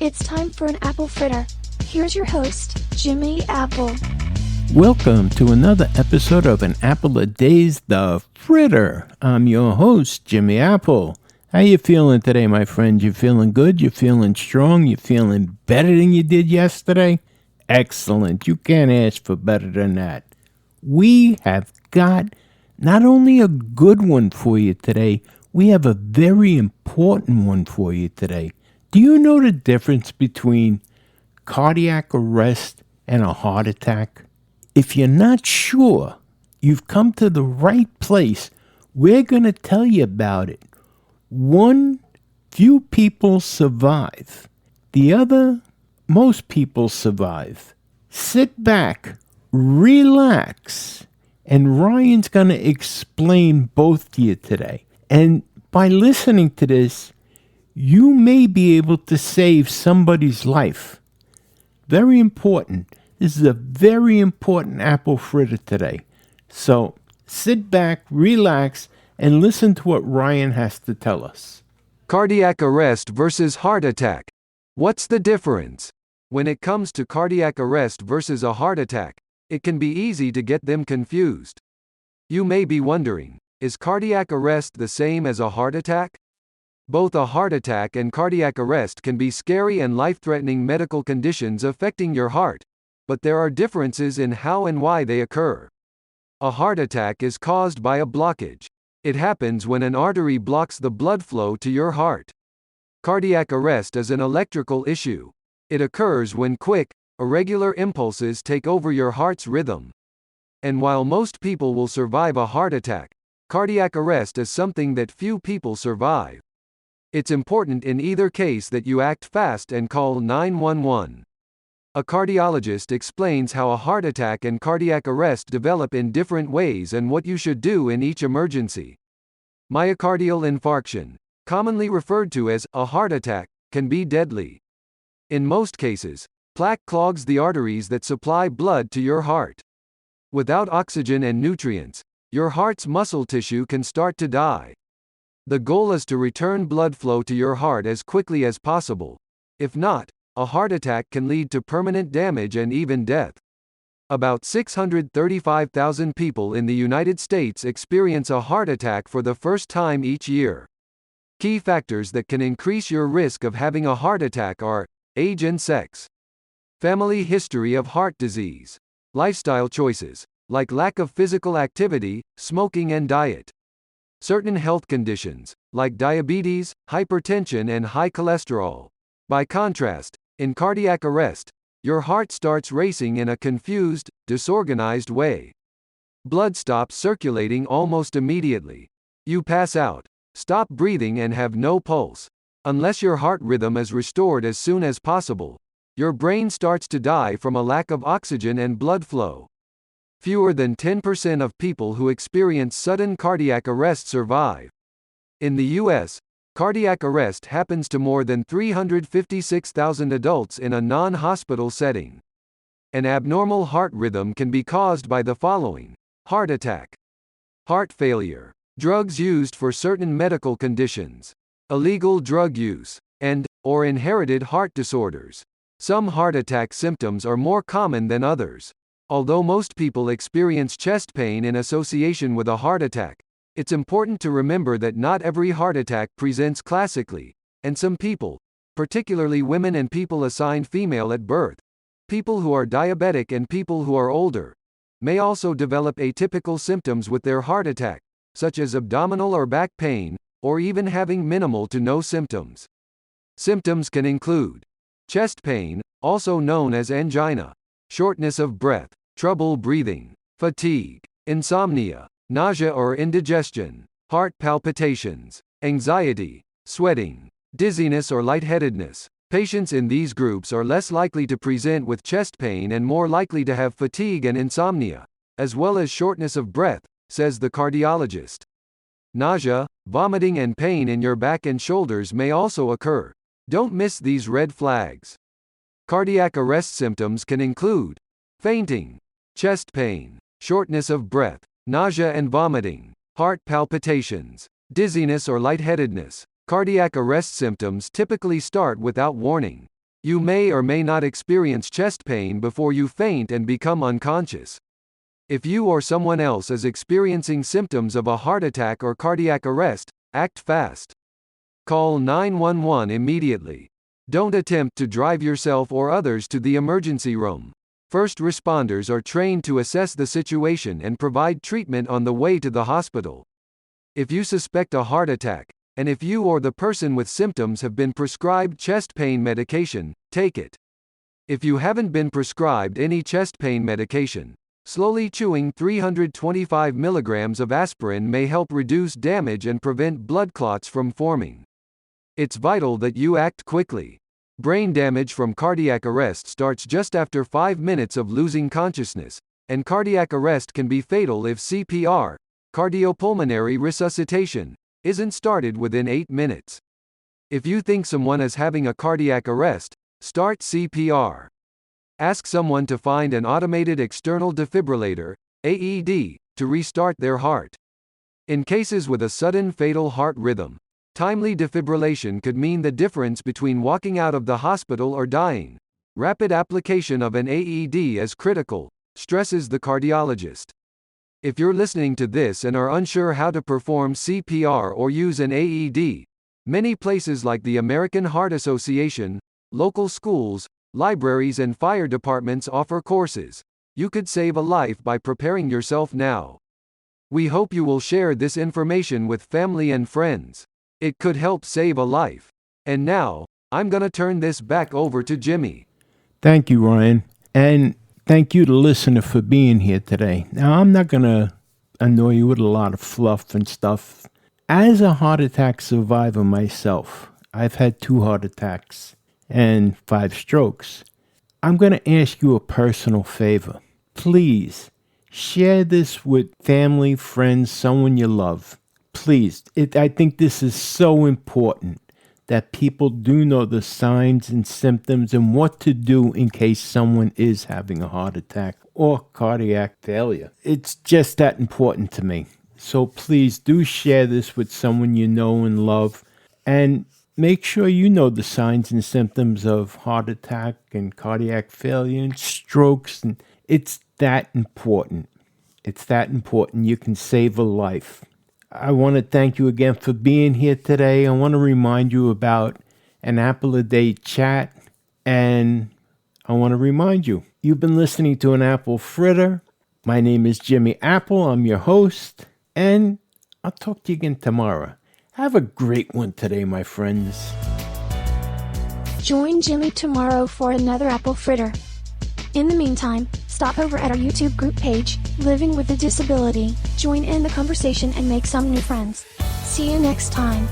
It's time for an apple fritter. Here's your host, Jimmy Apple. Welcome to another episode of An Apple a Day's The Fritter. I'm your host, Jimmy Apple. How you feeling today, my friend? You feeling good? You feeling strong? You feeling better than you did yesterday? Excellent. You can't ask for better than that. We have got not only a good one for you today, we have a very important one for you today. Do you know the difference between cardiac arrest and a heart attack? If you're not sure, you've come to the right place. We're going to tell you about it. Few people survive. The other, most people survive. Sit back, relax, and Ryan's going to explain both to you today. And by listening to this, you may be able to save somebody's life. Very important. This is a very important apple fritter today. So sit back, relax, and listen to what Ryan has to tell us. Cardiac arrest versus heart attack. What's the difference? When it comes to cardiac arrest versus a heart attack, it can be easy to get them confused. You may be wondering, is cardiac arrest the same as a heart attack? Both a heart attack and cardiac arrest can be scary and life-threatening medical conditions affecting your heart, but there are differences in how and why they occur. A heart attack is caused by a blockage. It happens when an artery blocks the blood flow to your heart. Cardiac arrest is an electrical issue. It occurs when quick, irregular impulses take over your heart's rhythm. And while most people will survive a heart attack, cardiac arrest is something that few people survive. It's important in either case that you act fast and call 911. A cardiologist explains how a heart attack and cardiac arrest develop in different ways and what you should do in each emergency. Myocardial infarction, commonly referred to as a heart attack, can be deadly. In most cases, plaque clogs the arteries that supply blood to your heart. Without oxygen and nutrients, your heart's muscle tissue can start to die. The goal is to return blood flow to your heart as quickly as possible. If not, a heart attack can lead to permanent damage and even death. About 635,000 people in the United States experience a heart attack for the first time each year. Key factors that can increase your risk of having a heart attack are age and sex, family history of heart disease, lifestyle choices, like lack of physical activity, smoking and diet, certain health conditions, like diabetes, hypertension and high cholesterol. By contrast, in cardiac arrest, your heart starts racing in a confused, disorganized way. Blood stops circulating almost immediately. You pass out, stop breathing and have no pulse. Unless your heart rhythm is restored as soon as possible, your brain starts to die from a lack of oxygen and blood flow. Fewer than 10% of people who experience sudden cardiac arrest survive. In the U.S., cardiac arrest happens to more than 356,000 adults in a non-hospital setting. An abnormal heart rhythm can be caused by the following: heart attack, heart failure, drugs used for certain medical conditions, illegal drug use, and/or inherited heart disorders. Some heart attack symptoms are more common than others. Although most people experience chest pain in association with a heart attack, it's important to remember that not every heart attack presents classically, and some people, particularly women and people assigned female at birth, people who are diabetic and people who are older, may also develop atypical symptoms with their heart attack, such as abdominal or back pain, or even having minimal to no symptoms. Symptoms can include chest pain, also known as angina, shortness of breath, trouble breathing, fatigue, insomnia, nausea or indigestion, heart palpitations, anxiety, sweating, dizziness or lightheadedness. Patients in these groups are less likely to present with chest pain and more likely to have fatigue and insomnia, as well as shortness of breath, says the cardiologist. Nausea, vomiting and pain in your back and shoulders may also occur. Don't miss these red flags. Cardiac arrest symptoms can include fainting, chest pain, shortness of breath, nausea and vomiting, heart palpitations, dizziness or lightheadedness. Cardiac arrest symptoms typically start without warning. You may or may not experience chest pain before you faint and become unconscious. If you or someone else is experiencing symptoms of a heart attack or cardiac arrest, act fast. Call 911 immediately. Don't attempt to drive yourself or others to the emergency room. First responders are trained to assess the situation and provide treatment on the way to the hospital. If you suspect a heart attack, and if you or the person with symptoms have been prescribed chest pain medication, take it. If you haven't been prescribed any chest pain medication, slowly chewing 325 milligrams of aspirin may help reduce damage and prevent blood clots from forming. It's vital that you act quickly. Brain damage from cardiac arrest starts just after 5 minutes of losing consciousness, and cardiac arrest can be fatal if CPR, cardiopulmonary resuscitation, isn't started within 8 minutes. If you think someone is having a cardiac arrest, start CPR. Ask someone to find an automated external defibrillator, AED, to restart their heart. In cases with a sudden fatal heart rhythm, timely defibrillation could mean the difference between walking out of the hospital or dying. Rapid application of an AED is critical, stresses the cardiologist. If you're listening to this and are unsure how to perform CPR or use an AED, many places like the American Heart Association, local schools, libraries and fire departments offer courses. You could save a life by preparing yourself now. We hope you will share this information with family and friends. It could help save a life. And now, I'm gonna turn this back over to Jimmy. Thank you, Ryan. And thank you, the listener, for being here today. Now, I'm not going to annoy you with a lot of fluff and stuff. As a heart attack survivor myself, I've had 2 heart attacks and 5 strokes. I'm going to ask you a personal favor. Please share this with family, friends, someone you love. Please. I think this is so important that people do know the signs and symptoms and what to do in case someone is having a heart attack or cardiac failure. It's just that important to me. So please do share this with someone you know and love, and make sure you know the signs and symptoms of heart attack and cardiac failure and strokes. And it's that important. It's that important. You can save a life. I want to thank you again for being here today. I want to remind you about an Apple a Day chat, and I want to remind you, you've been listening to an Apple Fritter. My name is Jimmy Apple. I'm your host, and I'll talk to you again tomorrow. Have a great one today, my friends. Join Jimmy tomorrow for another Apple Fritter. In the meantime, stop over at our YouTube group page, Living with a Disability, join in the conversation and make some new friends. See you next time.